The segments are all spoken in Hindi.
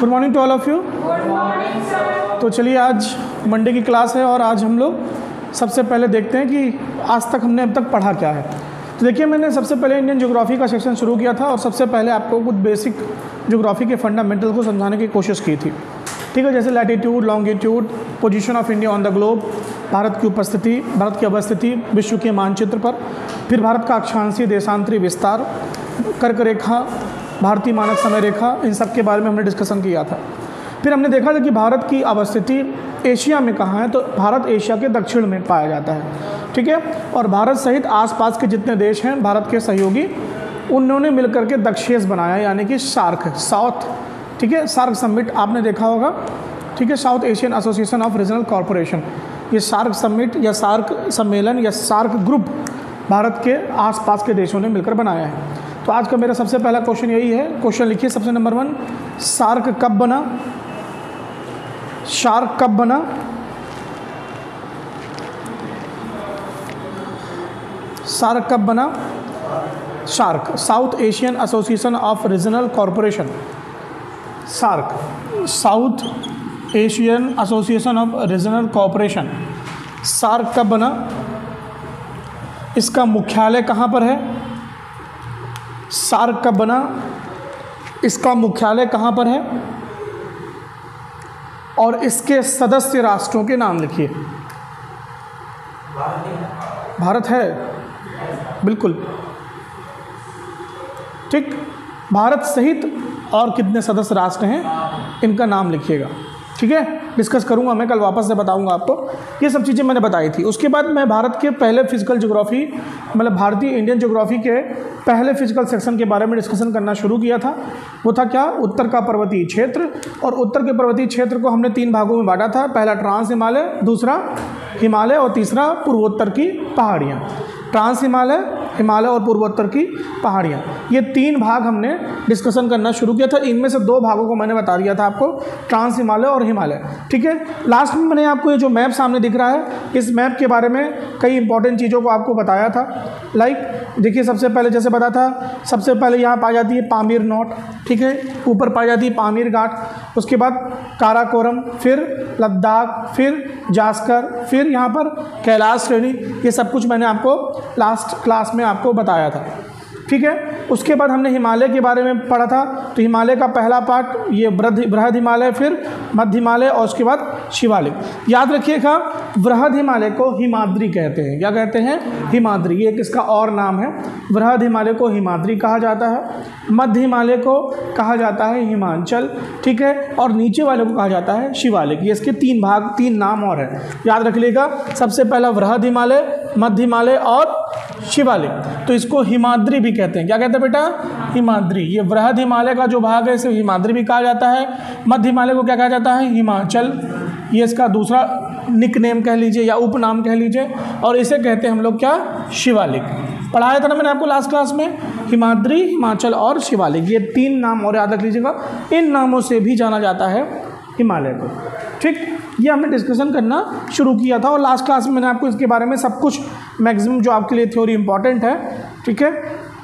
Good morning to all of you. Good morning sir. तो चलिए आज मंडे की क्लास है और आज हम लोग सबसे पहले देखते हैं कि आज तक हमने अब तक पढ़ा क्या है। तो देखिए मैंने सबसे पहले इंडियन ज्योग्राफी का सेक्शन शुरू किया था और सबसे पहले आपको कुछ बेसिक ज्योग्राफी के फंडामेंटल को समझाने की कोशिश की थी। ठीक है, जैसे latitude, longitude, position of India on the globe, Bharat की उपस्थिति, भारत की अवस्थिति विश्व के मानचित्र पर, फिर भारत का अक्षांशीय देशांतरी विस्तार, कर्क रेखा, भारतीय मानक समय रेखा, इन सब के बारे में हमने डिस्कशन किया था। फिर हमने देखा था कि भारत की अवस्थिति एशिया में कहाँ है, तो भारत एशिया के दक्षिण में पाया जाता है। ठीक है, और भारत सहित आसपास के जितने देश हैं भारत के सहयोगी, उन्होंने मिलकर के दक्षेस बनाया, यानी कि सार्क, साउथ, ठीक है, सार्क समिट आपने देखा होगा। ठीक है, south Asian Association of Regional corporation, ये सार्क समिट या सार्क सम्मेलन या सार्क ग्रुप भारत के आसपास के देशों ने मिलकर बनाया है। तो आज का मेरा सबसे पहला क्वेश्चन यही है। क्वेश्चन लिखिए सबसे नंबर 1, सार्क कब बना? सार्क कब बना? सार्क कब बना? SAARC, South Asian Association of Regional Corporation, SAARC, South Asian Association of Regional Corporation, SAARC कब बना? इसका मुख्यालय कहाँ पर है? सार्क कब बना? इसका मुख्यालय कहाँ पर है? और इसके सदस्य राष्ट्रों के नाम लिखिए। भारत है, बिल्कुल ठीक। भारत सहित और कितने सदस्य राष्ट्र हैं इनका नाम लिखिएगा। ठीक है, डिस्कस करूंगा मैं, कल वापस से बताऊंगा आपको। ये सब चीज़ें मैंने बताई थी। उसके बाद मैं भारत के पहले फिजिकल ज्योग्राफी, मतलब भारतीय इंडियन ज्योग्राफी के पहले फिजिकल सेक्शन के बारे में डिस्कशन करना शुरू किया था। वो था क्या? उत्तर का पर्वतीय क्षेत्र। और उत्तर के पर्वतीय क्षेत्र को हमने 3 भागों में बांटा था। पहला ट्रांस हिमालय, दूसरा हिमालय और तीसरा पूर्वोत्तर की पहाड़ियाँ। ट्रांस हिमालय, हिमालय और पूर्वोत्तर की पहाड़ियाँ, ये 3 भाग हमने डिस्कशन करना शुरू किया था। इनमें से 2 भागों को मैंने बता दिया था आपको, ट्रांस हिमालय और हिमालय। ठीक है, लास्ट में मैंने आपको ये जो मैप सामने दिख रहा है, इस मैप के बारे में कई इंपॉर्टेंट चीज़ों को आपको बताया था। लाइक देखिए, सबसे पहले जैसे बता था, सबसे पहले यहाँ पाई जाती है पामीर नोट, ठीक है, ऊपर पाई जाती है पामीर घाट, उसके बाद काराकोरम, फिर लद्दाख, फिर जास्कर, फिर यहाँ पर कैलाश श्रेणी। ये सब कुछ मैंने आपको लास्ट क्लास में आपको बताया था। ठीक है, उसके बाद हमने हिमालय के बारे में पढ़ा था। तो हिमालय का पहला पार्ट ये बृहद हिमालय, फिर मध्य हिमालय और उसके बाद शिवालिक। याद रखिएगा, बृहद हिमालय को हिमाद्री कहते हैं। क्या कहते हैं? हिमाद्री, ये किसका और नाम है। बृहद हिमालय को हिमाद्री कहा जाता है, मध्य हिमालय को कहा जाता है हिमांचल, ठीक है, और नीचे वाले को कहा जाता है शिवालिक। ये इसके 3 भाग, 3 नाम और हैं, याद रख लीजिएगा। सबसे पहला बृहद हिमालय, मध्य हिमालय और शिवालिक, तो इसको हिमाद्री भी कहते हैं। क्या कहते हैं बेटा? हिमाद्री। ये बृहद हिमालय का जो भाग है इसे हिमाद्री भी कहा जाता है। मध्य हिमालय को क्या कहा जाता है? हिमाचल। ये इसका दूसरा निक नेम कह लीजिए या उपनाम कह लीजिए, और इसे कहते हैं हम लोग क्या? शिवालिक। पढ़ाया था ना मैंने आपको लास्ट क्लास में, हिमाद्री, हिमाचल और शिवालिक, ये 3 नाम और याद रख लीजिएगा। इन नामों से भी जाना जाता है हिमालय को। ठीक, ये हमने डिस्कशन करना शुरू किया था और लास्ट क्लास में मैंने आपको इसके बारे में सब कुछ मैक्सिमम जो आपके लिए थ्योरी इंपॉर्टेंट है, ठीक है,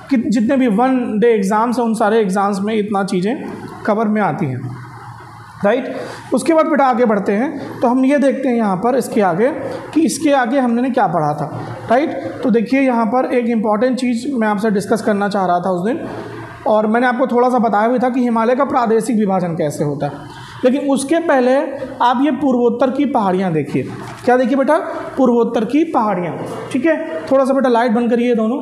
कि जितने भी 1 डे एग्ज़ाम्स हैं उन सारे एग्ज़ाम्स में इतना चीज़ें कवर में आती हैं। राइट, उसके बाद बेटा आगे बढ़ते हैं। तो हम ये देखते हैं यहाँ पर इसके आगे कि इसके आगे हमने क्या पढ़ा था। राइट, तो देखिए यहाँ पर एक इम्पॉर्टेंट चीज़ मैं आपसे डिस्कस करना चाह रहा था उस दिन, और मैंने आपको थोड़ा सा बताया भी था कि हिमालय का प्रादेशिक विभाजन कैसे होता है। लेकिन उसके पहले आप ये पूर्वोत्तर की पहाड़ियाँ देखिए। क्या देखिए बेटा? पूर्वोत्तर की पहाड़ियाँ। ठीक है, थोड़ा सा बेटा लाइट बंद करिए दोनों,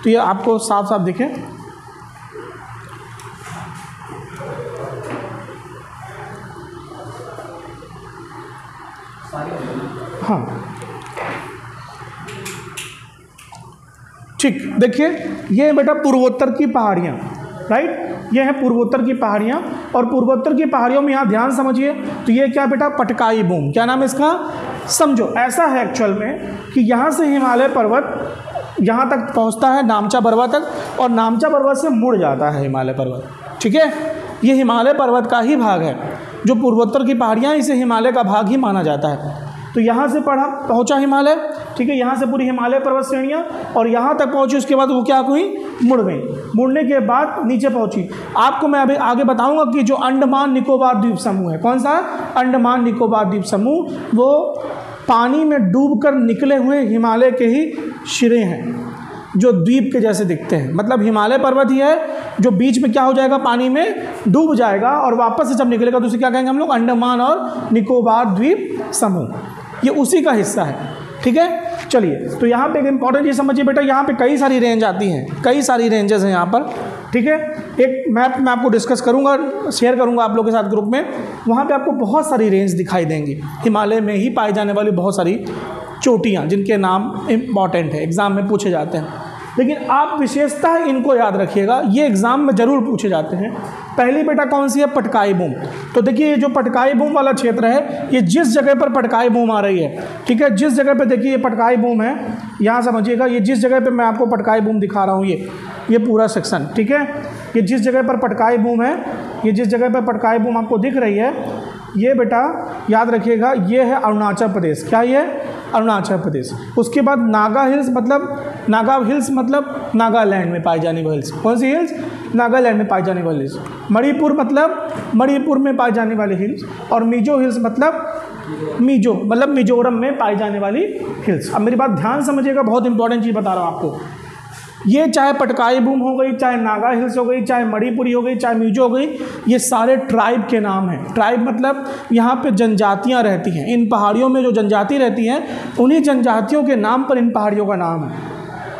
तो ये आपको साफ साफ दिखे। हाँ ठीक, देखिए ये बेटा पूर्वोत्तर की पहाड़ियाँ। राइट, ये है पूर्वोत्तर की पहाड़ियाँ। और पूर्वोत्तर की पहाड़ियों में यहाँ ध्यान समझिए, तो ये क्या बेटा? पटकाई बूम। क्या नाम है इसका? समझो ऐसा है एक्चुअल में कि यहाँ से हिमालय पर्वत यहाँ तक पहुँचता है नामचा पर्वत तक, और नामचा पर्वत से मुड़ जाता है हिमालय पर्वत। ठीक है, ये हिमालय पर्वत का ही भाग है। जो पूर्वोत्तर की पहाड़ियाँ, इसे हिमालय का भाग ही माना जाता है। तो यहाँ से पहुँचा हिमालय, ठीक है, यहाँ से पूरी हिमालय पर्वत श्रेणियाँ, और यहाँ तक पहुँची। उसके बाद वो क्या हुई? मुड़ गई। मुड़ने के बाद नीचे पहुंची। आपको मैं अभी आगे बताऊंगा कि जो अंडमान निकोबार द्वीप समूह है, कौन सा? अंडमान निकोबार द्वीप समूह, वो पानी में डूबकर निकले हुए हिमालय के ही सिरे हैं जो द्वीप के जैसे दिखते हैं। मतलब हिमालय पर्वत ही है जो बीच में क्या हो जाएगा, पानी में डूब जाएगा और वापस से जब निकलेगा तो उसे क्या कहेंगे हम लोग? अंडमान और निकोबार द्वीप समूह, ये उसी का हिस्सा है। ठीक है, चलिए तो यहाँ पे एक इंपॉर्टेंट ये समझिए बेटा, यहाँ पे कई सारी रेंज आती हैं, कई सारी रेंजेस हैं यहाँ पर। ठीक है, एक मैप मैं आपको डिस्कस करूँगा, शेयर करूँगा आप लोगों के साथ ग्रुप में। वहाँ पे आपको बहुत सारी रेंज दिखाई देंगी, हिमालय में ही पाई जाने वाली बहुत सारी चोटियाँ जिनके नाम इम्पॉर्टेंट है, एग्ज़ाम में पूछे जाते हैं। लेकिन आप विशेषता इनको याद रखिएगा, ये एग्ज़ाम में ज़रूर पूछे जाते हैं। पहली बेटा कौन सी है? पटकाई बूम। तो देखिए ये जो पटकाई बूम वाला क्षेत्र है, ये जिस जगह पर पटकाई बूम आ रही है, ठीक है, जिस जगह पे देखिए ये पटकाई बूम है, यहाँ समझिएगा, ये जिस जगह पे मैं आपको पटकाई बूम दिखा रहा हूँ, ये पूरा सेक्शन, ठीक है, ये जिस जगह पर पटकाई बूम है, ये जिस जगह पर पटकाई बूम आपको दिख रही है, ये बेटा याद रखिएगा, ये है अरुणाचल प्रदेश। क्या ये? अरुणाचल प्रदेश। उसके बाद नागा हिल्स, मतलब नागा हिल्स मतलब नागालैंड में पाई जाने वाली हिल्स। कौन सी हिल्स? नागालैंड में पाई जाने वाली हिल्स। मणिपुर मतलब मणिपुर में पाई जाने वाली हिल्स। और मिजो हिल्स मतलब मिजोरम में पाई जाने वाली हिल्स। अब मेरी बात ध्यान समझिएगा, बहुत इंपॉर्टेंट चीज़ बता रहा हूँ आपको। ये चाहे पटकाई बूम हो गई, चाहे नागा हिल्स हो गई, चाहे मणिपुरी हो गई, चाहे मिजो हो गई, ये सारे ट्राइब के नाम हैं। ट्राइब मतलब यहाँ पे जनजातियाँ रहती हैं, इन पहाड़ियों में जो जनजाति रहती हैं, उन्हीं जनजातियों के नाम पर इन पहाड़ियों का नाम है।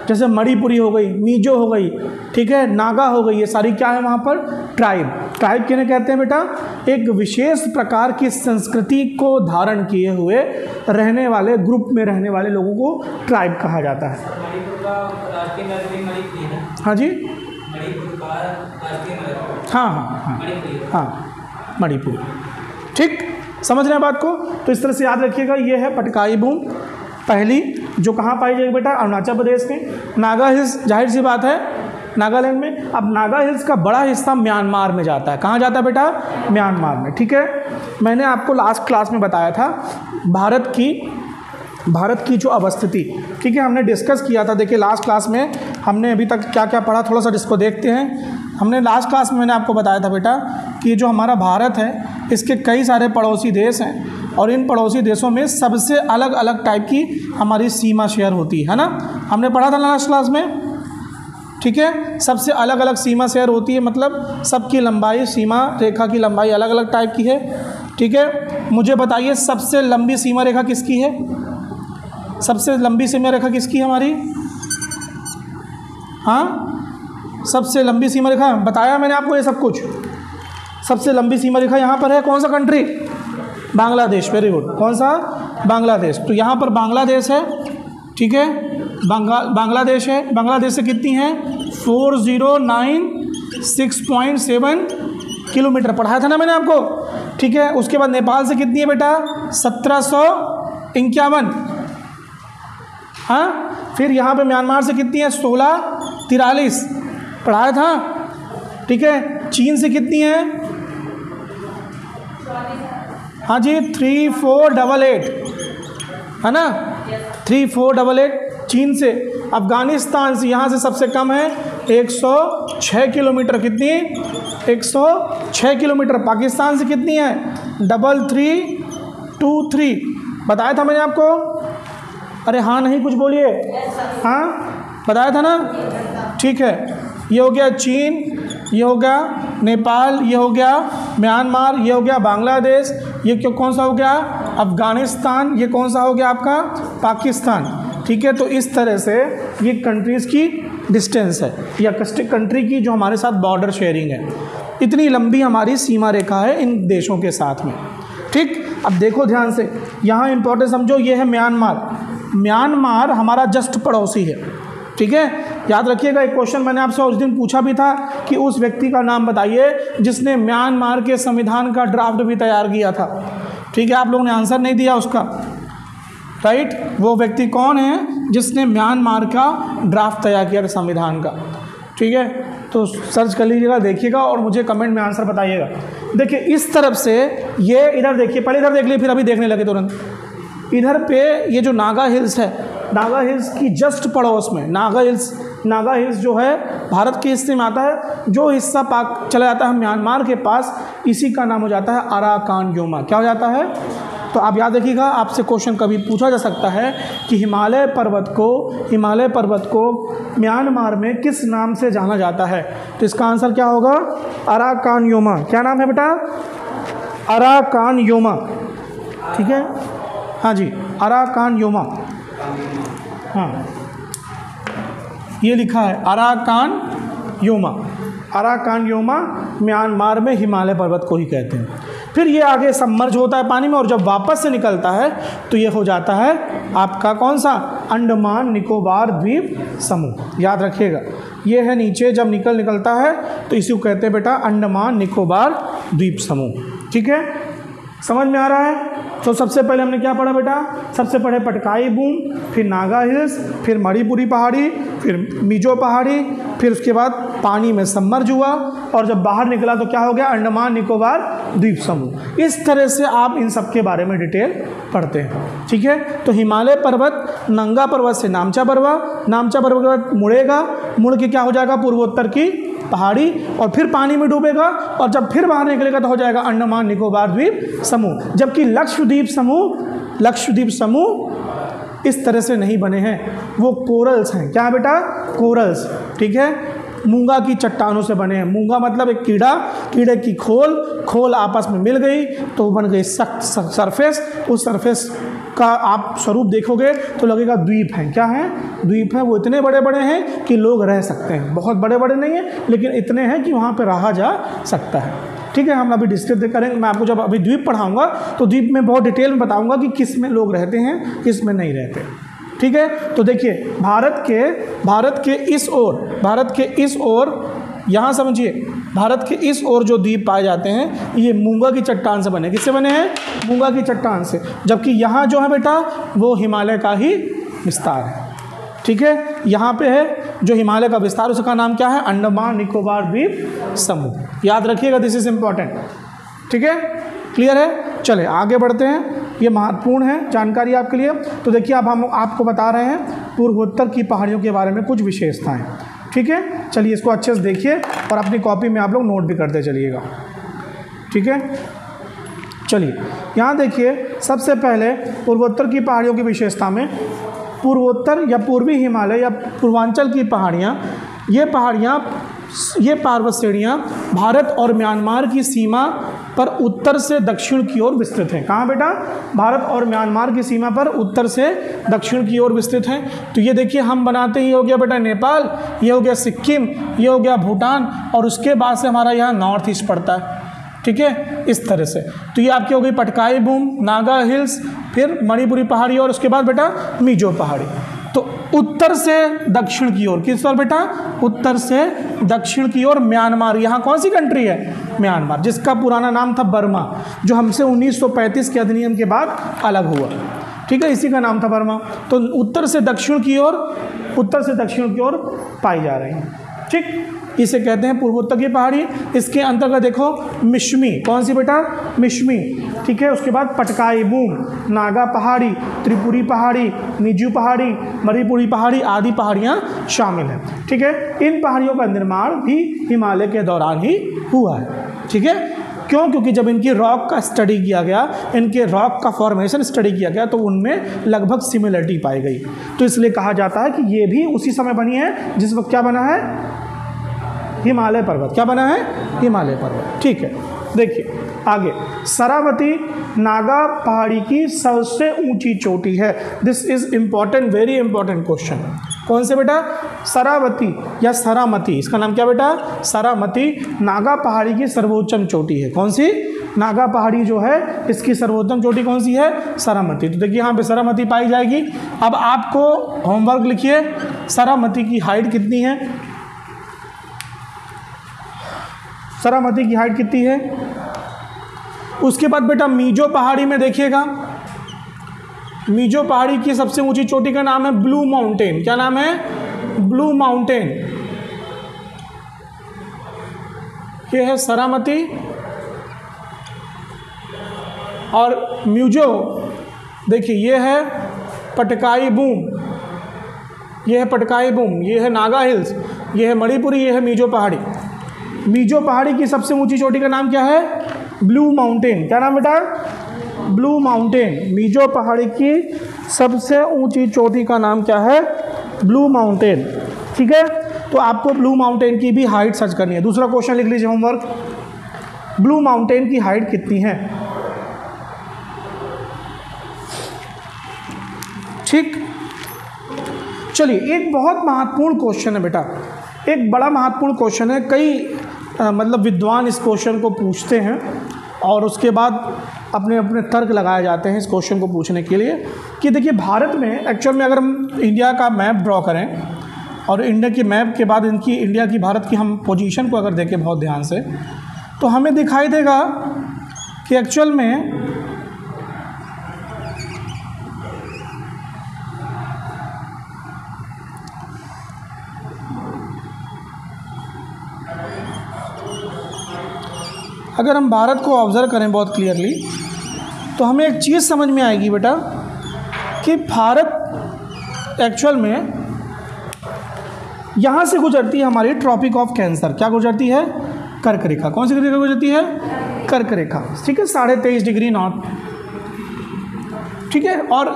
जैसे मणिपुरी हो गई, मिजो हो गई, ठीक है, नागा हो गई, ये सारी क्या है वहाँ पर? ट्राइब। ट्राइब किन्हें कहते हैं बेटा? एक विशेष प्रकार की संस्कृति को धारण किए हुए रहने वाले, ग्रुप में रहने वाले लोगों को ट्राइब कहा जाता है। हाँ जी, हाँ, मणिपुर। ठीक, समझ रहे हैं बात को? तो इस तरह से याद रखिएगा, ये है पटकाई बूम पहली, जो कहाँ पाई जाएगी बेटा? अरुणाचल प्रदेश में। नागा हिल्स जाहिर सी बात है नागालैंड में। अब नागा हिल्स का बड़ा हिस्सा म्यांमार में जाता है। कहाँ जाता है बेटा? म्यांमार में। ठीक है, मैंने आपको लास्ट क्लास में बताया था भारत की जो अवस्थिति, ठीक है, हमने डिस्कस किया था। देखिए लास्ट क्लास में हमने अभी तक क्या क्या पढ़ा, थोड़ा सा इसको देखते हैं। हमने लास्ट क्लास में मैंने आपको बताया था बेटा कि जो हमारा भारत है, इसके कई सारे पड़ोसी देश हैं और इन पड़ोसी देशों में सबसे अलग अलग टाइप की हमारी सीमा शेयर होती है ना। हमने पढ़ा था लास्ट क्लास में, ठीक है, सबसे अलग अलग सीमा शेयर होती है, मतलब सबकी लंबाई, सीमा रेखा की लंबाई अलग अलग टाइप की है। ठीक है, मुझे बताइए सबसे लंबी सीमा रेखा किसकी है? सबसे लंबी सीमा रेखा किसकी है हमारी? हाँ, सबसे लंबी सीमा रेखा बताया मैंने आपको ये सब कुछ। सबसे लंबी सीमा रेखा यहाँ पर है, कौन सा कंट्री? बांग्लादेश। वेरी गुड, कौन सा? बांग्लादेश। तो यहाँ पर बांग्लादेश है, ठीक है, बांग्लादेश है। बांग्लादेश से कितनी है? 4096.7 किलोमीटर, पढ़ाया था ना मैंने आपको, ठीक है। उसके बाद नेपाल से कितनी है बेटा? 1751। हाँ, फिर यहाँ पे म्यांमार से कितनी है? 1643, पढ़ाया था, ठीक है। चीन से कितनी है? हाँ जी, 3488, है ना, 3488 चीन से। अफ़गानिस्तान से, यहाँ से सबसे कम है 106 किलोमीटर। कितनी? 106 किलोमीटर। पाकिस्तान से कितनी है? 3323, बताया था मैंने आपको। अरे हाँ नहीं, कुछ बोलिए। हाँ, बताया था ना, ठीक है। ये हो गया चीन, ये हो गया नेपाल, ये हो गया म्यांमार, ये हो गया बांग्लादेश, ये क्यों कौन सा हो गया? अफ़गानिस्तान, ये कौन सा हो गया आपका? पाकिस्तान। ठीक है, तो इस तरह से ये कंट्रीज़ की डिस्टेंस है या कंट्री की जो हमारे साथ बॉर्डर शेयरिंग है। इतनी लंबी हमारी सीमा रेखा है इन देशों के साथ में। ठीक, अब देखो ध्यान से, यहाँ इंपॉर्टेंट समझो, ये है म्यांमार। म्यांमार हमारा जस्ट पड़ोसी है, ठीक है। याद रखिएगा, एक क्वेश्चन मैंने आपसे उस दिन पूछा भी था कि उस व्यक्ति का नाम बताइए जिसने म्यांमार के संविधान का ड्राफ्ट भी तैयार किया था। ठीक है, आप लोगों ने आंसर नहीं दिया उसका, राइट। वो व्यक्ति कौन है जिसने म्यांमार का ड्राफ्ट तैयार किया था संविधान का? ठीक है, तो सर्च कर लीजिएगा, देखिएगा और मुझे कमेंट में आंसर बताइएगा। देखिए इस तरफ से ये इधर देखिए, पहले इधर देख लिए फिर अभी देखने लगे तुरंत। इधर पे ये जो नागा हिल्स है, नागा हिल्स की जस्ट पड़ोस में, नागा हिल्स नागा हिल्स जो है भारत के हिस्से में आता है, जो हिस्सा पाक चला जाता है म्यांमार के पास, इसी का नाम हो जाता है अराकान योमा। क्या हो जाता है? तो आप याद रखिएगा, आपसे क्वेश्चन कभी पूछा जा सकता है कि हिमालय पर्वत को म्यांमार में किस नाम से जाना जाता है, तो इसका आंसर क्या होगा? Arakan Yoma. क्या नाम है बेटा? Arakan Yoma. ठीक है, हाँ जी, अराकान योमा। हाँ, ये लिखा है Arakan Yoma. Arakan Yoma Myanmar में हिमालय पर्वत को ही कहते हैं। फिर ये आगे सबमर्ज होता है पानी में, और जब वापस से निकलता है तो ये हो जाता है आपका कौन सा? अंडमान निकोबार द्वीप समूह। याद रखिएगा, ये है नीचे जब निकलता है तो इसी को कहते हैं बेटा अंडमान निकोबार द्वीप समूह। ठीक है, समझ में आ रहा है? तो सबसे पहले हमने क्या पढ़ा बेटा? सबसे पहले पटकाई बूम, फिर नागा हिल्स, फिर मणिपुरी पहाड़ी, फिर मिजो पहाड़ी, फिर उसके बाद पानी में सबमर्ज हुआ, और जब बाहर निकला तो क्या हो गया? अंडमान निकोबार द्वीप समूह। इस तरह से आप इन सब के बारे में डिटेल पढ़ते हैं। ठीक है, तो हिमालय पर्वत नंगा पर्वत से नामचा पर्वत, नामचा पर्वत के बाद मुड़ेगा, मुड़ के क्या हो जाएगा? पूर्वोत्तर की पहाड़ी, और फिर पानी में डूबेगा, और जब फिर बाहर निकलेगा तो हो जाएगा अंडमान निकोबार द्वीप समूह। जबकि लक्षद्वीप समूह इस तरह से नहीं बने हैं, वो कोरल्स हैं। क्या है बेटा? कोरल्स। ठीक है, मूंगा की चट्टानों से बने हैं। मूंगा मतलब एक कीड़े की खोल आपस में मिल गई तो बन गई सख्त सरफेस। उस सरफेस का आप स्वरूप देखोगे तो लगेगा द्वीप हैं। क्या हैं? द्वीप हैं। वो इतने बड़े बड़े हैं कि लोग रह सकते हैं, बहुत बड़े बड़े नहीं हैं लेकिन इतने हैं कि वहाँ पर रहा जा सकता है। ठीक है, हम अभी डिस्कस करेंगे। मैं आपको जब अभी द्वीप पढ़ाऊँगा तो द्वीप में बहुत डिटेल में बताऊँगा कि किस में लोग रहते हैं, किस में नहीं रहते। ठीक है, तो देखिए भारत के इस ओर यहाँ समझिए, भारत के इस ओर जो द्वीप पाए जाते हैं ये मूंगा की चट्टान से बने। किससे बने हैं? मूंगा की चट्टान से। जबकि यहाँ जो है बेटा वो हिमालय का ही विस्तार है। ठीक है, यहाँ पे है जो हिमालय का विस्तार, उसका नाम क्या है? अंडमान निकोबार द्वीप समूह। याद रखिएगा, दिस इज इम्पॉर्टेंट। ठीक है, क्लियर है? चले आगे बढ़ते हैं, ये महत्वपूर्ण है जानकारी आपके लिए। तो देखिए अब हम आपको बता रहे हैं पूर्वोत्तर की पहाड़ियों के बारे में कुछ विशेषताएं। ठीक है, चलिए इसको अच्छे से देखिए और अपनी कॉपी में आप लोग नोट भी करते चलिएगा। ठीक है, चलिए यहाँ देखिए, सबसे पहले पूर्वोत्तर की पहाड़ियों की विशेषता में पूर्वोत्तर या पूर्वी हिमालय या पूर्वांचल की पहाड़ियाँ, ये पर्वत श्रेणियाँ भारत और म्यांमार की सीमा पर उत्तर से दक्षिण की ओर विस्तृत हैं। कहाँ बेटा? भारत और म्यांमार की सीमा पर उत्तर से दक्षिण की ओर विस्तृत हैं। तो ये देखिए हम बनाते ही, हो गया बेटा नेपाल, ये हो गया सिक्किम, ये हो गया भूटान, और उसके बाद से हमारा यहाँ नॉर्थ ईस्ट पड़ता है। ठीक है, इस तरह से। तो ये आपकी हो गई पटकाई बूम, नागा हिल्स, फिर मणिपुरी पहाड़ी, और उसके बाद बेटा मिजो पहाड़ी। तो उत्तर से दक्षिण की ओर, किस ओर बेटा? उत्तर से दक्षिण की ओर म्यांमार। यहाँ कौन सी कंट्री है? म्यांमार, जिसका पुराना नाम था बर्मा, जो हमसे 1935 के अधिनियम के बाद अलग हुआ। ठीक है, इसी का नाम था बर्मा। तो उत्तर से दक्षिण की ओर पाई जा रही है। ठीक, इसे कहते हैं पूर्वोत्तर की पहाड़ी। इसके अंतर्गत देखो मिश्मी, कौन सी बेटा? मिश्मी। ठीक है, उसके बाद पटकाई बूम, नागा पहाड़ी, त्रिपुरी पहाड़ी, मिजो पहाड़ी, मणिपुरी पहाड़ी आदि पहाड़ियाँ शामिल हैं। ठीक है, इन पहाड़ियों का निर्माण भी हिमालय के दौरान ही हुआ है। ठीक है, क्यों? क्योंकि जब इनकी रॉक का स्टडी किया गया, इनके रॉक का फॉर्मेशन स्टडी किया गया, तो उनमें लगभग सिमिलरिटी पाई गई। तो इसलिए कहा जाता है कि ये भी उसी समय बनी है जिस वक्त क्या बना है? हिमालय पर्वत। क्या बना है? हिमालय पर्वत। ठीक है, देखिए आगे, सरावती नागा पहाड़ी की सबसे ऊंची चोटी है। This is important, very important question. कौन से बेटा? सरावती या सरामती, इसका नाम क्या बेटा? सरामती नागा पहाड़ी की सर्वोच्चम चोटी है। कौन सी? नागा पहाड़ी जो है इसकी सर्वोत्तम चोटी कौन सी है? सरामती। तो देखिए यहाँ पे सरामती पाई जाएगी। अब आपको होमवर्क लिखिए, सरामती की हाइट कितनी है? सरामती की हाइट कितनी है? उसके बाद बेटा मिजो पहाड़ी में देखिएगा, मिजो पहाड़ी की सबसे ऊंची चोटी का नाम है ब्लू माउंटेन। क्या नाम है? Blue mountain. ये है सरामती, और मिजो देखिए ये है पटकाई बूम। ये है पटकाई बूम, ये है नागा हिल्स, ये है मणिपुरी, ये है मीजो पहाड़ी। मीजो पहाड़ी की सबसे ऊंची चोटी का नाम क्या है? Blue mountain. क्या नाम बेटा? Blue mountain. मीजो पहाड़ी की सबसे ऊंची चोटी का नाम क्या है? Blue mountain. ठीक है, तो आपको ब्लू माउंटेन की भी हाइट सर्च करनी है। दूसरा क्वेश्चन लिख लीजिए होमवर्क, ब्लू माउंटेन की हाइट कितनी है? ठीक, चलिए एक बहुत महत्वपूर्ण क्वेश्चन है बेटा, एक बड़ा महत्वपूर्ण क्वेश्चन है। कई मतलब विद्वान इस क्वेश्चन को पूछते हैं और उसके बाद अपने अपने तर्क लगाए जाते हैं इस क्वेश्चन को पूछने के लिए कि देखिए भारत में एक्चुअल में अगर हम इंडिया का मैप ड्रॉ करें और इंडिया के मैप के बाद इनकी इंडिया की भारत की हम पोजीशन को अगर देखें बहुत ध्यान से, तो हमें दिखाई देगा कि एक्चुअल में अगर हम भारत को ऑब्ज़र्व करें बहुत क्लियरली तो हमें एक चीज़ समझ में आएगी बेटा कि भारत एक्चुअल में यहाँ से गुजरती है हमारी ट्रॉपिक ऑफ कैंसर। क्या गुजरती है? कर्क रेखा। कौन सी रेखा गुजरती है? कर्क रेखा। ठीक है, 23.5 डिग्री नॉर्थ। ठीक है, और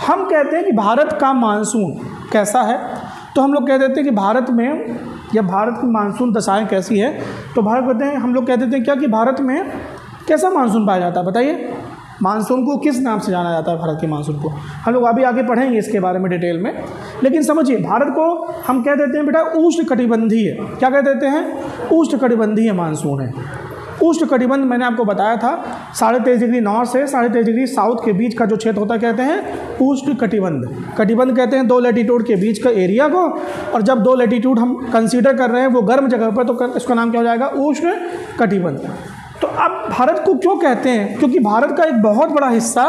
हम कहते हैं कि भारत का मानसून कैसा है, तो हम लोग कह देते हैं कि भारत में या भारत की मानसून दशाएं कैसी है, तो भारत कहते हैं, हम लोग कह देते हैं क्या कि भारत में कैसा मानसून पाया जाता है? बताइए, मानसून को किस नाम से जाना जाता है? भारत के मानसून को हम लोग अभी आगे पढ़ेंगे इसके बारे में डिटेल में, लेकिन समझिए भारत को हम कह देते हैं बेटा उष्ण कटिबंधीय। क्या कह देते हैं? उष्ण कटिबंधीय मानसून है। उष्ण कटिबंध मैंने आपको बताया था 23.5 डिग्री नॉर्थ से 23.5 डिग्री साउथ के बीच का जो क्षेत्र होता है कहते हैं उष्ण कटिबंध। कटिबंध कहते हैं 2 लैटीट्यूड के बीच का एरिया को, और जब 2 लैटीट्यूड हम कंसीडर कर रहे हैं वो गर्म जगह पर, तो इसका नाम क्या हो जाएगा? उष्ण कटिबंध। तो अब भारत को क्यों कहते हैं? क्योंकि भारत का एक बहुत बड़ा हिस्सा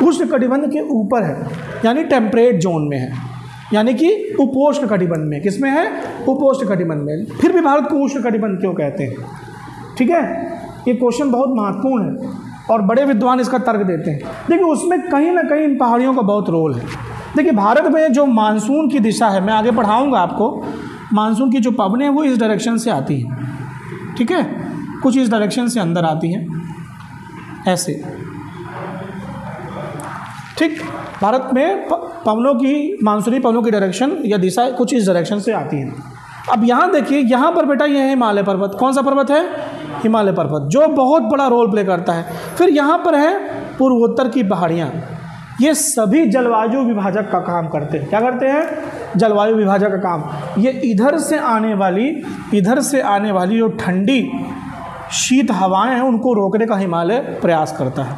उष्ण कटिबंध के ऊपर है, यानी टेम्परेट जोन में है, यानी कि उपोष्ण कटिबंध में। किसमें है? उपोष्ण कटिबंध में। फिर भी भारत को उष्ण कटिबंध क्यों कहते हैं? ठीक है, ये क्वेश्चन बहुत महत्वपूर्ण है और बड़े विद्वान इसका तर्क देते हैं। देखिए उसमें कहीं ना कहीं इन पहाड़ियों का बहुत रोल है। देखिए भारत में जो मानसून की दिशा है, मैं आगे पढ़ाऊंगा आपको, मानसून की जो पवनें वो इस डायरेक्शन से आती हैं। ठीक है, कुछ इस डायरेक्शन से अंदर आती हैं ऐसे। ठीक, भारत में पवनों की, मानसूनी पवनों की डायरेक्शन या दिशा कुछ इस डायरेक्शन से आती है। अब यहाँ देखिए, यहाँ पर बेटा ये है हिमालय पर्वत। कौन सा पर्वत है? हिमालय पर्वत, जो बहुत बड़ा रोल प्ले करता है। फिर यहाँ पर है पूर्वोत्तर की पहाड़ियाँ। ये सभी जलवायु विभाजक का काम करते हैं। क्या करते हैं? जलवायु विभाजक का काम। ये इधर से आने वाली जो ठंडी शीत हवाएं हैं उनको रोकने का हिमालय प्रयास करता है,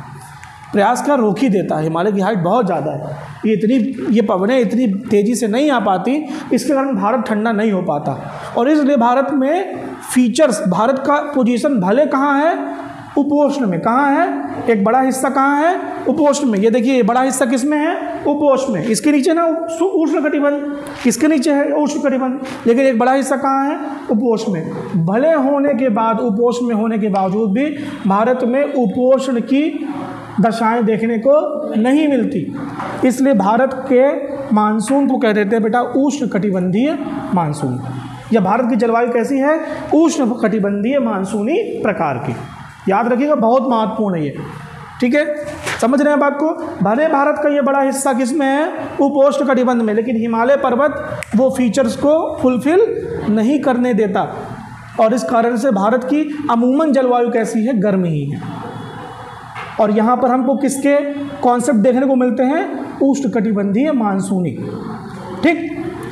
प्रयास का रोक ही देता है। हिमालय की हाइट बहुत ज़्यादा है, ये पवनें इतनी तेज़ी से नहीं आ पाती, इसके कारण भारत ठंडा नहीं हो पाता। और इसलिए भारत में फीचर्स, भारत का पोजीशन भले कहाँ है? उपोष्ण में। कहाँ है? एक बड़ा हिस्सा कहाँ है? उपोष्ण में। ये देखिए बड़ा हिस्सा किस में है? उपोष्ण में। इसके नीचे ना उष्ण कटिबंध, किसके नीचे है? उष्ण कटिबंध। लेकिन एक बड़ा हिस्सा कहाँ है? उपोष्ण में। भले होने के बाद, उपोष्ण में होने के बावजूद भी भारत में उपोष्ण की दशाएं देखने को नहीं मिलती, इसलिए भारत के मानसून को कह देते हैं बेटा उष्ण कटिबंधीय मानसून। या भारत की जलवायु कैसी है? उष्ण कटिबंधीय मानसूनी प्रकार की। याद रखिएगा, बहुत महत्वपूर्ण है ये। ठीक है, समझ रहे हैं बात को? भले भारत का ये बड़ा हिस्सा किस में है? उपोष्ण कटिबंध में, लेकिन हिमालय पर्वत वो फीचर्स को फुलफिल नहीं करने देता, और इस कारण से भारत की अमूमन जलवायु कैसी है? गर्म ही है। और यहाँ पर हमको किसके कॉन्सेप्ट देखने को मिलते हैं? उष्ण कटिबंधीय मानसूनी। ठीक,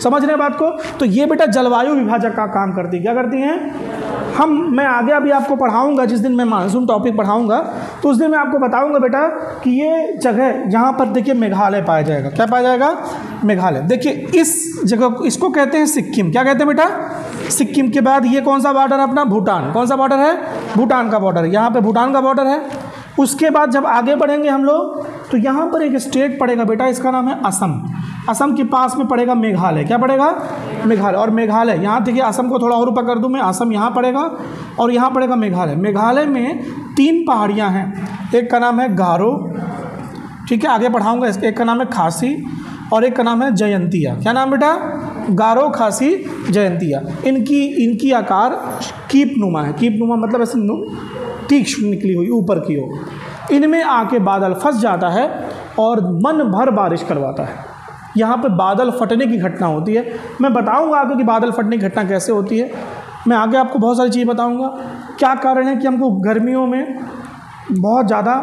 समझ रहे हैं बात को? तो ये बेटा जलवायु विभाजक का काम करती है। क्या करती हैं? मैं आगे अभी आपको पढ़ाऊंगा, जिस दिन मैं मानसून टॉपिक पढ़ाऊंगा तो उस दिन मैं आपको बताऊंगा बेटा कि ये जगह यहाँ पर देखिए मेघालय पाया जाएगा। क्या पाया जाएगा? मेघालय। देखिए इस जगह, इसको कहते हैं सिक्किम। क्या कहते हैं बेटा? सिक्किम के बाद ये कौन सा बॉर्डर है अपना? भूटान। कौन सा बॉर्डर है? भूटान का बॉर्डर। यहाँ पे भूटान का बॉर्डर है। उसके बाद जब आगे बढ़ेंगे हम लोग तो यहाँ पर एक स्टेट पड़ेगा बेटा, इसका नाम है असम। असम के पास में पड़ेगा मेघालय। क्या पड़ेगा? मेघालय। और मेघालय यहाँ देखिए, असम को थोड़ा और ऊपर कर दूँ मैं, असम यहाँ पड़ेगा और यहाँ पड़ेगा मेघालय। मेघालय में 3 पहाड़ियाँ हैं, एक का नाम है गारो, ठीक है, आगे पढ़ाऊँगा इसके, एक का नाम है खासी और एक का नाम है जयंतिया। क्या नाम बेटा? गारो, खासी, जयंतिया। इनकी आकार कीपनुमा है। कीपनुमा मतलब ऐसे तीक्ष्ण निकली हुई ऊपर की ओर। इनमें आके बादल फंस जाता है और मन भर बारिश करवाता है। यहाँ पे बादल फटने की घटना होती है। मैं बताऊँगा आगे कि बादल फटने की घटना कैसे होती है। मैं आगे आपको बहुत सारी चीज़ बताऊँगा। क्या कारण है कि हमको गर्मियों में बहुत ज़्यादा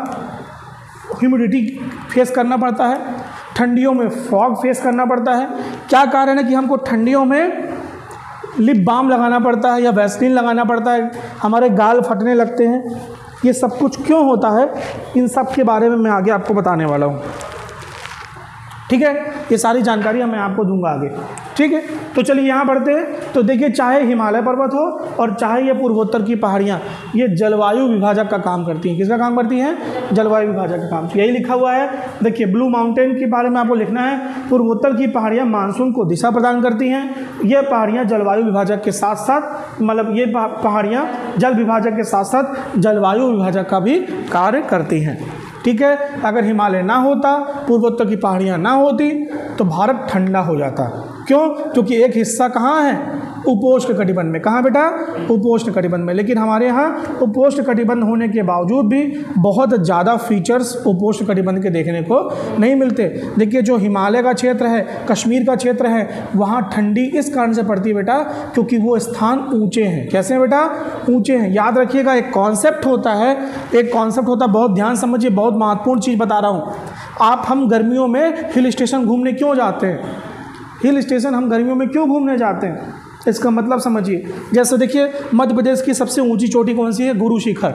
ह्यूमिडिटी फेस करना पड़ता है, ठंडियों में फॉग फेस करना पड़ता है। क्या कारण है कि हमको ठंडियों में लिप बाम लगाना पड़ता है या वैसलीन लगाना पड़ता है, हमारे गाल फटने लगते हैं। ये सब कुछ क्यों होता है, इन सब के बारे में मैं आगे आपको बताने वाला हूँ। ठीक है, ये सारी जानकारी मैं आपको दूंगा आगे। ठीक है, तो चलिए यहाँ बढ़ते हैं। तो देखिए, चाहे हिमालय पर्वत हो और चाहे ये पूर्वोत्तर की पहाड़ियाँ, ये जलवायु विभाजक का काम करती हैं। किसका काम करती हैं? जलवायु विभाजक का काम। यही लिखा हुआ है। देखिए, ब्लू माउंटेन के बारे में आपको लिखना है। पूर्वोत्तर की पहाड़ियाँ मानसून को दिशा प्रदान करती हैं। ये पहाड़ियाँ जलवायु विभाजक के साथ साथ, मतलब ये पहाड़ियाँ जल विभाजक के साथ साथ जलवायु विभाजक का भी कार्य करती हैं। ठीक है, अगर हिमालय ना होता, पूर्वोत्तर की पहाड़ियाँ ना होती, तो भारत ठंडा हो जाता। क्यों? क्योंकि एक हिस्सा कहाँ है? उपोष्ण कटिबंध में। कहाँ बेटा? उपोष्ण कटिबंध में। लेकिन हमारे यहाँ उपोष्ण कटिबंध होने के बावजूद भी बहुत ज़्यादा फीचर्स उपोष्ण कटिबंध के देखने को नहीं मिलते। देखिए, जो हिमालय का क्षेत्र है, कश्मीर का क्षेत्र है, वहाँ ठंडी इस कारण से पड़ती है बेटा, क्योंकि वो स्थान ऊंचे हैं। कैसे हैं बेटा? ऊंचे हैं। याद रखिएगा, एक कॉन्सेप्ट होता है, बहुत ध्यान समझिए, बहुत महत्वपूर्ण चीज़ बता रहा हूँ। हम गर्मियों में हिल स्टेशन घूमने क्यों जाते हैं? हिल स्टेशन हम गर्मियों में क्यों घूमने जाते हैं, इसका मतलब समझिए। जैसे देखिए, मध्य प्रदेश की सबसे ऊंची चोटी कौन सी है? गुरु शिखर,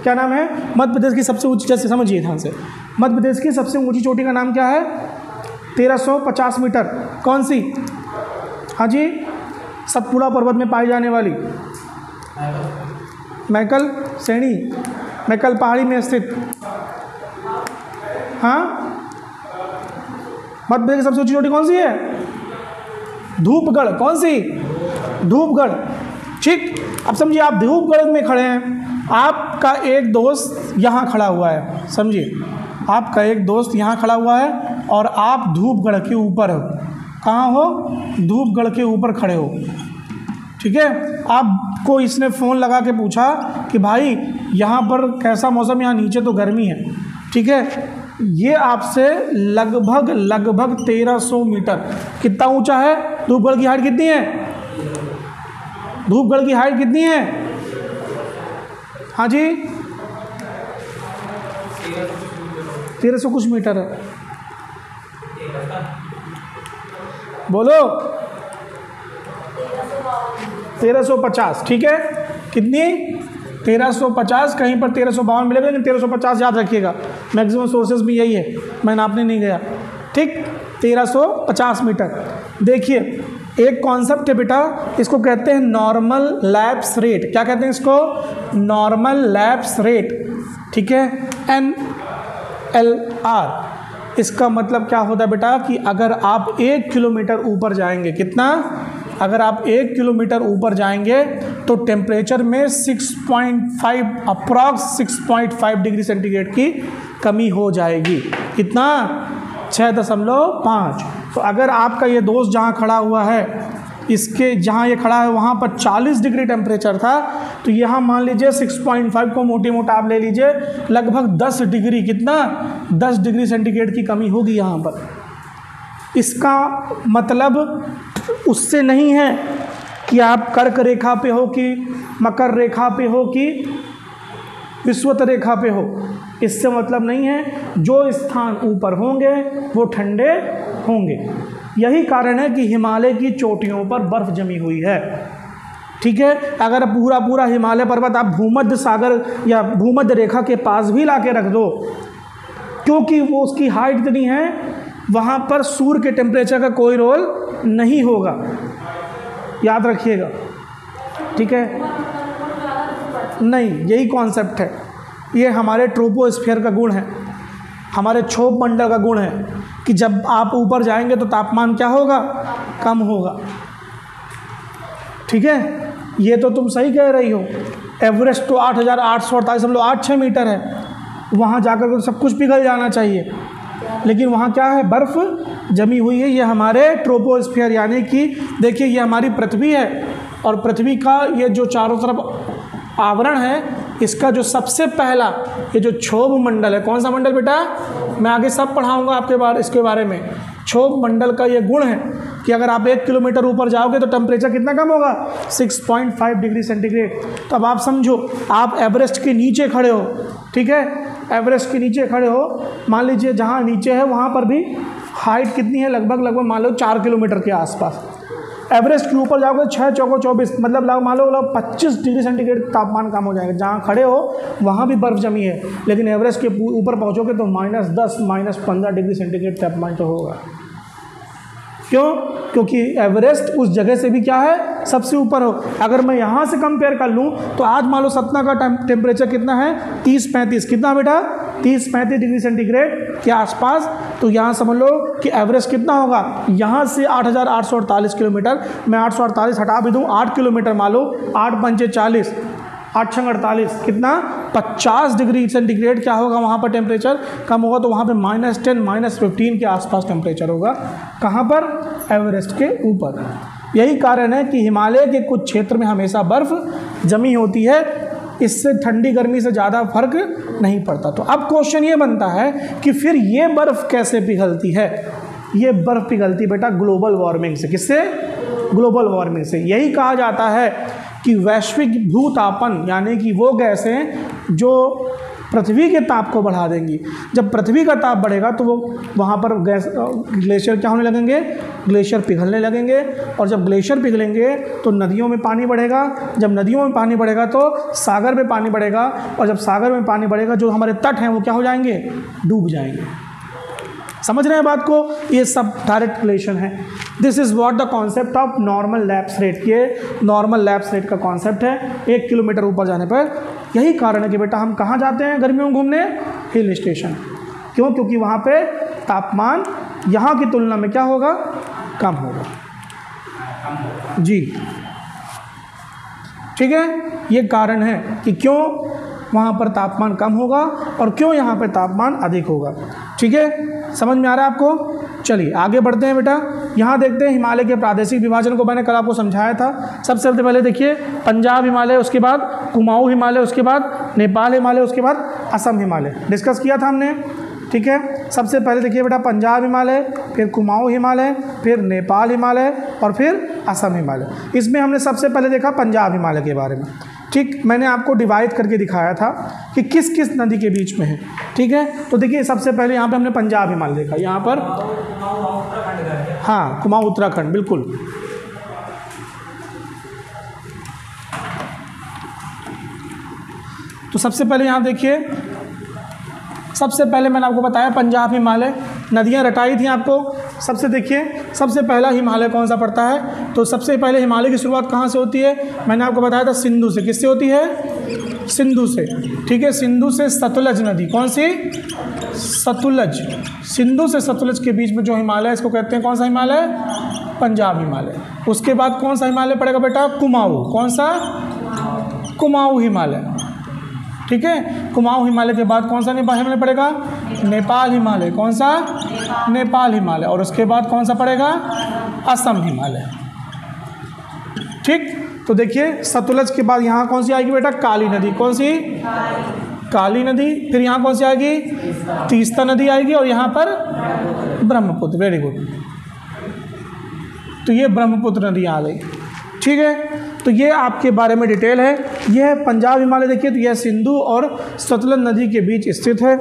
क्या नाम है? मध्य प्रदेश की सबसे ऊंची, जैसे समझिए ध्यान से, मध्य प्रदेश की सबसे ऊंची चोटी का नाम क्या है? 1350 मीटर। कौन सी? हाँ जी, सतपुड़ा पर्वत में पाई जाने वाली मैकल श्रेणी, मैकल पहाड़ी में स्थित। हाँ, मध्य प्रदेश की सबसे ऊंची चोटी कौन सी है? धूपगढ़। कौन सी? धूपगढ़। ठीक, अब समझिए, आप धूपगढ़ में खड़े हैं, आपका एक दोस्त यहाँ खड़ा हुआ है। समझिए, आपका एक दोस्त यहाँ खड़ा हुआ है और आप धूपगढ़ के ऊपर हो। कहाँ हो? धूपगढ़ के ऊपर खड़े हो। ठीक है, आपको इसने फ़ोन लगा के पूछा कि भाई यहाँ पर कैसा मौसम? यहाँ नीचे तो गर्मी है। ठीक है, ये आपसे लगभग 1300 मीटर, कितना ऊंचा है? धूपगढ़ की हाइट कितनी है? धूपगढ़ की हाइट कितनी है? हाँ जी, 1300 कुछ मीटर है। बोलो। 1350। ठीक है, कितनी? 1350। कहीं पर 1352 मिलेगा, लेकिन 1350 याद रखिएगा। मैक्सिमम सोर्सेज भी यही है, मैं नापने नहीं गया। ठीक, 1350 मीटर। देखिए, एक कॉन्सेप्ट है बेटा, इसको कहते हैं नॉर्मल लैप्स रेट। क्या कहते हैं इसको? Normal lapse rate. ठीक है, NLR। इसका मतलब क्या होता है बेटा कि अगर आप 1 किलोमीटर ऊपर जाएंगे, कितना? अगर आप 1 किलोमीटर ऊपर जाएंगे तो टेम्परेचर में 6.5 अप्रॉक्स 6.5 डिग्री सेंटीग्रेड की कमी हो जाएगी। कितना? 6.5। तो अगर आपका ये दोस्त जहाँ खड़ा हुआ है, इसके जहाँ ये खड़ा है वहाँ पर 40 डिग्री टेम्परेचर था, तो यहाँ मान लीजिए 6.5 को मोटी मोटा आप ले लीजिए, लगभग 10 डिग्री, कितना? 10 डिग्री सेंटीग्रेड की कमी होगी यहाँ पर। इसका मतलब उससे नहीं है कि आप कर्क रेखा पे हो कि मकर रेखा पे हो कि विषुवत रेखा पे हो, इससे मतलब नहीं है। जो स्थान ऊपर होंगे वो ठंडे होंगे। यही कारण है कि हिमालय की चोटियों पर बर्फ़ जमी हुई है। ठीक है, अगर पूरा हिमालय पर्वत आप भूमध्य सागर या भूमध्य रेखा के पास भी ला के रख दो, क्योंकि वो उसकी हाइट इतनी है, वहाँ पर सूर्य के टेम्परेचर का कोई रोल नहीं होगा। याद रखिएगा। ठीक है, नहीं, यही कॉन्सेप्ट है। ये हमारे ट्रोपोस्फीयर का गुण है, हमारे क्षोभ मंडल का गुण है कि जब आप ऊपर जाएंगे तो तापमान क्या होगा? कम होगा। ठीक है, ये तो तुम सही कह रही हो। एवरेस्ट तो 8848.86 मीटर है, वहाँ जाकर तो सब कुछ पिघल जाना चाहिए। लेकिन वहाँ क्या है, बर्फ़ जमी हुई है। ये हमारे ट्रोपोस्फीयर यानी कि देखिए ये हमारी पृथ्वी है और पृथ्वी का ये जो चारों तरफ आवरण है, इसका जो सबसे पहला ये जो क्षोभ मंडल है, कौन सा मंडल बेटा, मैं आगे सब पढ़ाऊँगा आपके इसके बारे में। क्षोभ मंडल का ये गुण है कि अगर आप 1 किलोमीटर ऊपर जाओगे तो टेम्परेचर कितना कम होगा, 6.5 डिग्री सेंटीग्रेड। तो अब आप समझो, आप एवरेस्ट के नीचे खड़े हो, ठीक है, एवरेस्ट के नीचे खड़े हो, मान लीजिए जहाँ नीचे है वहाँ पर भी हाइट कितनी है, लगभग मान लो 4 किलोमीटर के आसपास। एवरेस्ट के ऊपर जाओगे 6 चौको 24, मतलब मान लो 25 डिग्री सेंटीग्रेड तापमान कम हो जाएगा। जहाँ खड़े हो वहाँ भी बर्फ़ जमी है, लेकिन एवरेस्ट के ऊपर पहुँचोगे तो -10 -15 डिग्री सेंटीग्रेड तापमान तो होगा। क्यों? क्योंकि एवरेस्ट उस जगह से भी क्या है, सबसे ऊपर हो। अगर मैं यहाँ से कंपेयर कर लूँ तो आज मान लो सतना का टेम्परेचर कितना है, 30-35, कितना बेटा, 30-35 डिग्री सेंटीग्रेड के आसपास। तो यहाँ समझ लो कि एवरेस्ट कितना होगा, यहाँ से 8,848 किलोमीटर, मैं 848 हटा भी दूँ, 8 किलोमीटर मान लो, 8 पंचे 40, 8 छंग 48, कितना, 50 डिग्री सेंटीग्रेड क्या होगा वहाँ पर टेम्परेचर कम होगा। तो वहाँ पे -10 -15 के आसपास टेम्परेचर होगा। कहाँ पर, एवरेस्ट के ऊपर। यही कारण है कि हिमालय के कुछ क्षेत्र में हमेशा बर्फ़ जमी होती है, इससे ठंडी गर्मी से ज़्यादा फर्क नहीं पड़ता। तो अब क्वेश्चन ये बनता है कि फिर ये बर्फ़ कैसे पिघलती है। ये बर्फ़ पिघलती बेटा ग्लोबल वार्मिंग से। किससे, ग्लोबल वार्मिंग से। यही कहा जाता है कि वैश्विक भूतापन यानी कि वो गैसें जो पृथ्वी के ताप को बढ़ा देंगी। जब पृथ्वी का ताप बढ़ेगा तो वो वहाँ पर ग्लेशियर क्या होने लगेंगे, ग्लेशियर पिघलने लगेंगे। और जब ग्लेशियर पिघलेंगे तो नदियों में पानी बढ़ेगा, जब नदियों में पानी बढ़ेगा तो सागर में पानी बढ़ेगा, और जब सागर में पानी बढ़ेगा जो हमारे तट हैं वो क्या हो जाएंगे, डूब जाएंगे। समझ रहे हैं बात को, ये सब डायरेक्ट रिलेशन है। This is what the concept of normal lapse rate. ये नॉर्मल लैप्स रेट का कॉन्सेप्ट है 1 किलोमीटर ऊपर जाने पर। यही कारण है कि बेटा हम कहाँ जाते हैं गर्मियों में घूमने, हिल स्टेशन। क्यों? क्योंकि वहाँ पे तापमान यहाँ की तुलना में क्या होगा, कम होगा जी, ठीक है। ये कारण है कि क्यों वहाँ पर तापमान कम होगा और क्यों यहाँ पे तापमान अधिक होगा, ठीक है। समझ में आ रहा है आपको? चलिए आगे बढ़ते हैं बेटा। यहाँ देखते हैं हिमालय के प्रादेशिक विभाजन को मैंने कल आपको समझाया था। सबसे पहले देखिए पंजाब हिमालय, उसके बाद कुमाऊँ हिमालय, उसके बाद नेपाल हिमालय, उसके बाद असम हिमालय डिस्कस किया था हमने, ठीक है। सबसे पहले देखिए बेटा पंजाब हिमालय, फिर कुमाऊँ हिमालय, फिर नेपाल हिमालय और फिर असम हिमालय। इसमें हमने सबसे पहले देखा पंजाब हिमालय के बारे में, ठीक। मैंने आपको डिवाइड करके दिखाया था कि किस किस नदी के बीच में है, ठीक है। तो देखिए सबसे पहले यहाँ पे हमने पंजाब हिमालय देखा, यहाँ पर हाँ कुमाऊँ उत्तराखंड, बिल्कुल। तो सबसे पहले यहाँ देखिए, सबसे पहले मैंने आपको बताया पंजाब हिमालय, नदियाँ रटाई थी आपको। सबसे देखिए सबसे पहला हिमालय कौन सा पड़ता है, तो सबसे पहले हिमालय की शुरुआत कहाँ से होती है, मैंने आपको बताया था सिंधु से। किससे होती है, सिंधु से, ठीक है। सिंधु से सतलज नदी, कौन सी, सतलज। सिंधु से सतलज के बीच में जो हिमालय है इसको कहते हैं कौन सा हिमालय, पंजाब हिमालय। उसके बाद कौन सा हिमालय पड़ेगा बेटा, कुमाऊँ, कौन सा, कुमाऊँ हिमालय, ठीक है। कुमाऊँ हिमालय के बाद कौन सा हिमालय पड़ेगा, नेपाल हिमालय, कौन सा, नेपाल हिमालय। और उसके बाद कौन सा पड़ेगा, असम हिमालय, ठीक। तो देखिए सतलज के बाद यहाँ कौन सी आएगी बेटा, काली नदी, कौन सी, काली नदी। फिर यहाँ कौन सी आएगी, तीस्ता नदी आएगी, और यहाँ पर ब्रह्मपुत्र। Very good. तो ये ब्रह्मपुत्र नदी आ गई, ठीक है। तो ये आपके बारे में डिटेल है। यह पंजाब हिमालय देखिए, तो यह सिंधु और सतलज नदी के बीच स्थित है।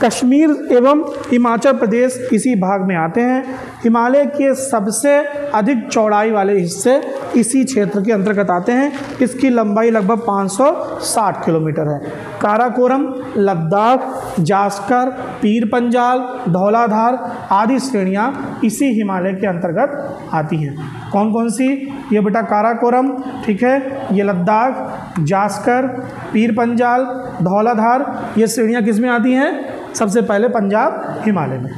कश्मीर एवं हिमाचल प्रदेश इसी भाग में आते हैं। हिमालय के सबसे अधिक चौड़ाई वाले हिस्से इसी क्षेत्र के अंतर्गत आते हैं। इसकी लंबाई लगभग 560 किलोमीटर है। काराकोरम, लद्दाख, जास्कर, पीर पंजाल, धौलाधार आदि श्रेणियाँ इसी हिमालय के अंतर्गत आती हैं। कौन कौन सी, ये बेटा काराकोरम, ठीक है, ये लद्दाख, जास्कर, पीर पंजाल, धौलाधार, ये श्रेणियाँ किस में आती हैं, सबसे पहले पंजाब हिमालय में,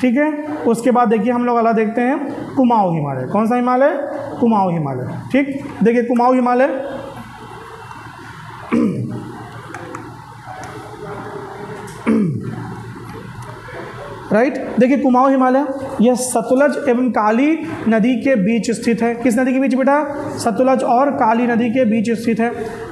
ठीक है। उसके बाद देखिए हम लोग अगला देखते हैं कुमाऊँ हिमालय। कौन सा हिमालय, कुमाऊँ हिमालय, ठीक। देखिए कुमाऊँ हिमालय राइट। देखिए कुमाऊं हिमालय, यह सतलज एवं काली नदी के बीच स्थित है। किस नदी के बीच बेटा? सतलज और काली नदी के बीच स्थित है,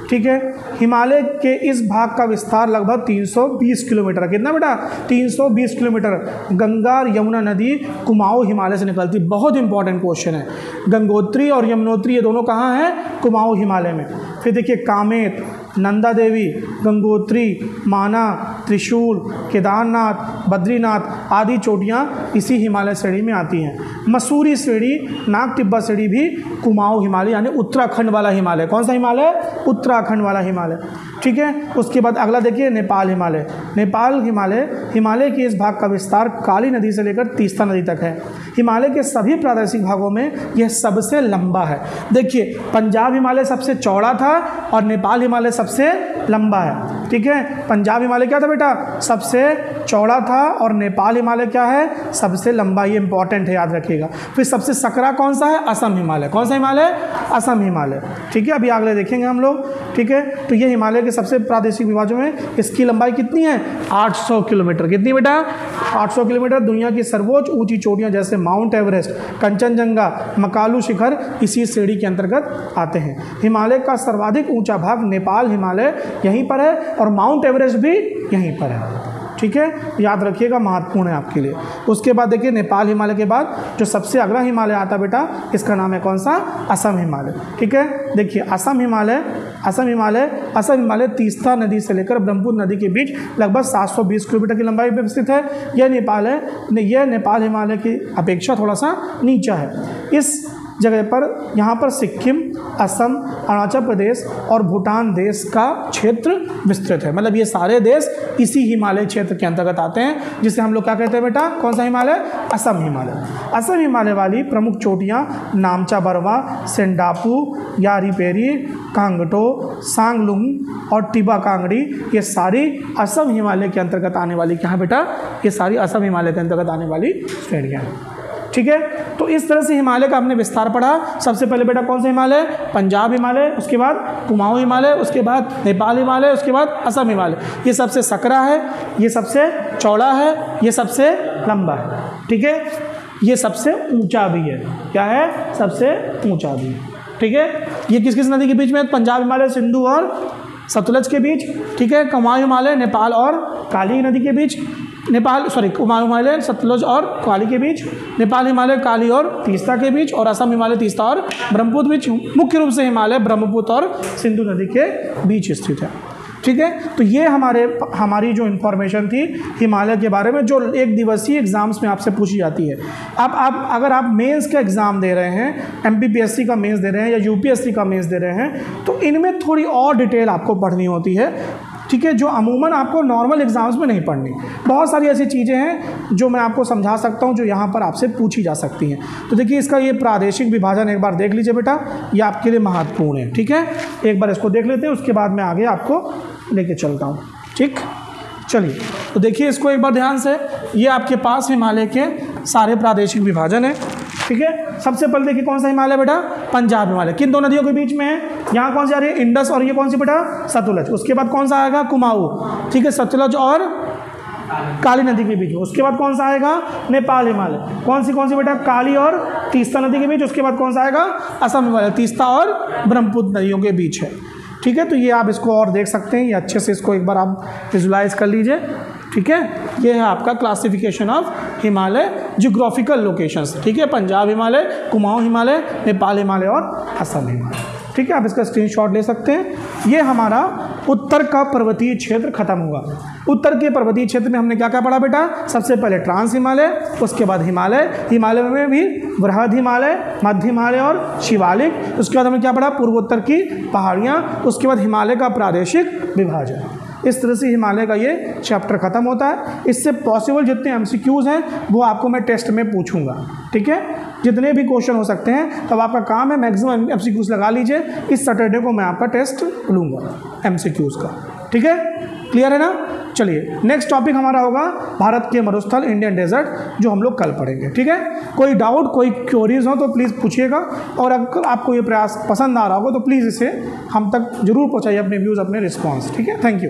ठीक है। हिमालय के इस भाग का विस्तार लगभग 320 किलोमीटर है। कितना बेटा? 320 किलोमीटर। गंगा और यमुना नदी कुमाऊं हिमालय से निकलती। बहुत इंपॉर्टेंट क्वेश्चन है। गंगोत्री और यमुनोत्री ये दोनों कहाँ हैं? कुमाऊं हिमालय में। फिर देखिए कामेत, नंदा देवी, गंगोत्री, माना, त्रिशूल, केदारनाथ, बद्रीनाथ आदि चोटियाँ इसी हिमालय श्रेणी में आती हैं। मसूरी श्रेणी, नाग टिब्बा श्रेणी भी कुमाऊं हिमालय यानी उत्तराखंड वाला हिमालय। कौन सा हिमालय? उत्तराखंड वाला हिमालय, ठीक है। उसके बाद अगला देखिए नेपाल हिमालय। नेपाल हिमालय, हिमालय के इस भाग का विस्तार काली नदी से लेकर तीस्ता नदी तक है। हिमालय के सभी प्रादेशिक भागों में यह सबसे लंबा है। देखिए पंजाब हिमालय सबसे चौड़ा था और नेपाल हिमालय सबसे लंबा है, ठीक है। पंजाब हिमालय क्या था बेटा? सबसे चौड़ा था और नेपाल हिमालय क्या है? सबसे लंबा। ये इंपॉर्टेंट है, याद रखिएगा। फिर सबसे सकरा कौन सा है? असम हिमालय। कौन सा हिमालय? असम हिमालय, ठीक है। अभी अगले देखेंगे हम लोग, ठीक है। तो ये हिमालय के सबसे प्रादेशिक विभाजों में इसकी लंबाई कितनी है? 800 किलोमीटर। कितनी बेटा? 800 किलोमीटर। दुनिया की सर्वोच्च ऊंची चोटियां जैसे माउंट एवरेस्ट, कंचनजंगा, मकालू शिखर इसी श्रेणी के अंतर्गत आते हैं। हिमालय का सर्वाधिक ऊंचा भाग नेपाल हिमालय यहीं पर है और माउंट एवरेस्ट भी यहीं पर है, ठीक है। याद रखिएगा, महत्वपूर्ण है आपके लिए। उसके बाद देखिए नेपाल हिमालय के बाद जो सबसे अगला हिमालय आता बेटा, इसका नाम है कौन सा? असम हिमालय, ठीक है। देखिए असम हिमालय तीस्ता नदी से लेकर ब्रह्मपुत्र नदी के बीच लगभग 720 किलोमीटर की लंबाई पर स्थित है। यह नेपाल हिमालय की अपेक्षा थोड़ा सा नीचा है। इस जगह पर यहाँ पर सिक्किम, असम, अरुणाचल प्रदेश और भूटान देश का क्षेत्र विस्तृत है। मतलब ये सारे देश इसी हिमालय क्षेत्र के अंतर्गत आते हैं, जिसे हम लोग क्या कहते हैं बेटा? कौन सा हिमालय? असम हिमालय। असम हिमालय वाली प्रमुख चोटियाँ नामचा बरवा, सेंडापू, यारीपेरी, कांगटो, सांगलुंग और टिबा कांगड़ी ये सारी असम हिमालय के अंतर्गत आने वाली क्या है बेटा? ये सारी असम हिमालय के अंतर्गत आने वाली श्रेणियाँ हैं, ठीक है। तो इस तरह से हिमालय का हमने विस्तार पढ़ा। सबसे पहले बेटा कौन सा हिमालय? पंजाब हिमालय, उसके बाद कुमाऊं हिमालय, उसके बाद नेपाल हिमालय, उसके बाद असम हिमालय। ये सबसे सकरा है, ये सबसे चौड़ा है, ये सबसे लंबा है, ठीक है। ये सबसे ऊंचा भी है। क्या है? सबसे ऊंचा भी है, ठीक है। ये किस किस नदी के बीच में? पंजाब हिमालय सिंधु और सतलज के बीच, ठीक है। कुमाऊं हिमालय नेपाल और काली नदी के बीच, कुमाऊं हिमालय सतलज और काली के बीच, नेपाल हिमालय काली और तीस्ता के बीच, और असम हिमालय तीस्ता और ब्रह्मपुत्र बीच। मुख्य रूप से हिमालय ब्रह्मपुत्र और सिंधु नदी के बीच स्थित है, ठीक है। तो ये हमारी जो इन्फॉर्मेशन थी हिमालय के बारे में, जो एक दिवसीय एग्जाम्स में आपसे पूछी जाती है। अब अगर आप मेंस का एग्ज़ाम दे रहे हैं, MPPSC का मेंस दे रहे हैं या UPSC का मेंस दे रहे हैं, तो इनमें थोड़ी और डिटेल आपको पढ़नी होती है, ठीक है, जो अमूमन आपको नॉर्मल एग्जाम्स में नहीं पढ़नी। बहुत सारी ऐसी चीज़ें हैं जो मैं आपको समझा सकता हूँ, जो यहाँ पर आपसे पूछी जा सकती हैं। तो देखिए इसका ये प्रादेशिक विभाजन एक बार देख लीजिए बेटा, ये आपके लिए महत्वपूर्ण है, ठीक है। एक बार इसको देख लेते हैं, उसके बाद मैं आगे आपको लेके चलता हूँ, ठीक। चलिए तो देखिए इसको एक बार ध्यान से। ये आपके पास हिमालय के सारे प्रादेशिक विभाजन है, ठीक है। सबसे पहले देखिए कौन सा हिमालय बेटा? पंजाब हिमालय। किन दो नदियों के बीच में है? यहाँ कौन सी आ रही है? इंडस, और ये कौन सी बेटा? सतलज। उसके बाद कौन सा आएगा? कुमाऊं, ठीक है, सतलज और काली नदी के बीच में। उसके बाद कौन सा आएगा? नेपाल हिमालय। कौन सी बेटा? काली और तीस्ता नदी के बीच। उसके बाद कौन सा आएगा? असम हिमालय, तीस्ता और ब्रह्मपुत्र नदियों के बीच है, ठीक है। तो ये आप इसको और देख सकते हैं, ये अच्छे से इसको एक बार आप विजुलाइज कर लीजिए, ठीक है। ये है आपका classification of Himalaya geographical locations, ठीक है। पंजाब हिमालय, कुमाऊं हिमालय, नेपाल हिमालय और असम हिमालय, ठीक है। आप इसका स्क्रीनशॉट ले सकते हैं। ये हमारा उत्तर का पर्वतीय क्षेत्र खत्म हुआ। उत्तर के पर्वतीय क्षेत्र में हमने क्या क्या पढ़ा बेटा? सबसे पहले ट्रांस हिमालय, उसके बाद हिमालय में भी बृहद हिमालय, मध्य हिमालय और शिवालिक। उसके बाद हमने क्या पढ़ा? पूर्वोत्तर की पहाड़ियाँ। उसके बाद हिमालय का प्रादेशिक विभाजन। इस तरह से हिमालय का ये चैप्टर खत्म होता है। इससे पॉसिबल जितने MCQs हैं वो आपको मैं टेस्ट में पूछूंगा, ठीक है। जितने भी क्वेश्चन हो सकते हैं, तब आपका काम है मैक्सिमम MCQs लगा लीजिए। इस सैटरडे को मैं आपका टेस्ट लूँगा MCQs का, ठीक है। क्लियर है ना? चलिए नेक्स्ट टॉपिक हमारा होगा भारत के मरुस्थल, इंडियन डेजर्ट, जो हम लोग कल पढ़ेंगे, ठीक है। कोई डाउट, कोई क्वेरीज हो तो प्लीज़ पूछिएगा, और अगर आपको ये प्रयास पसंद आ रहा होगा तो प्लीज़ इसे हम तक जरूर पहुँचाइए, अपने व्यूज़, अपने रिस्पॉन्स, ठीक है। Thank you.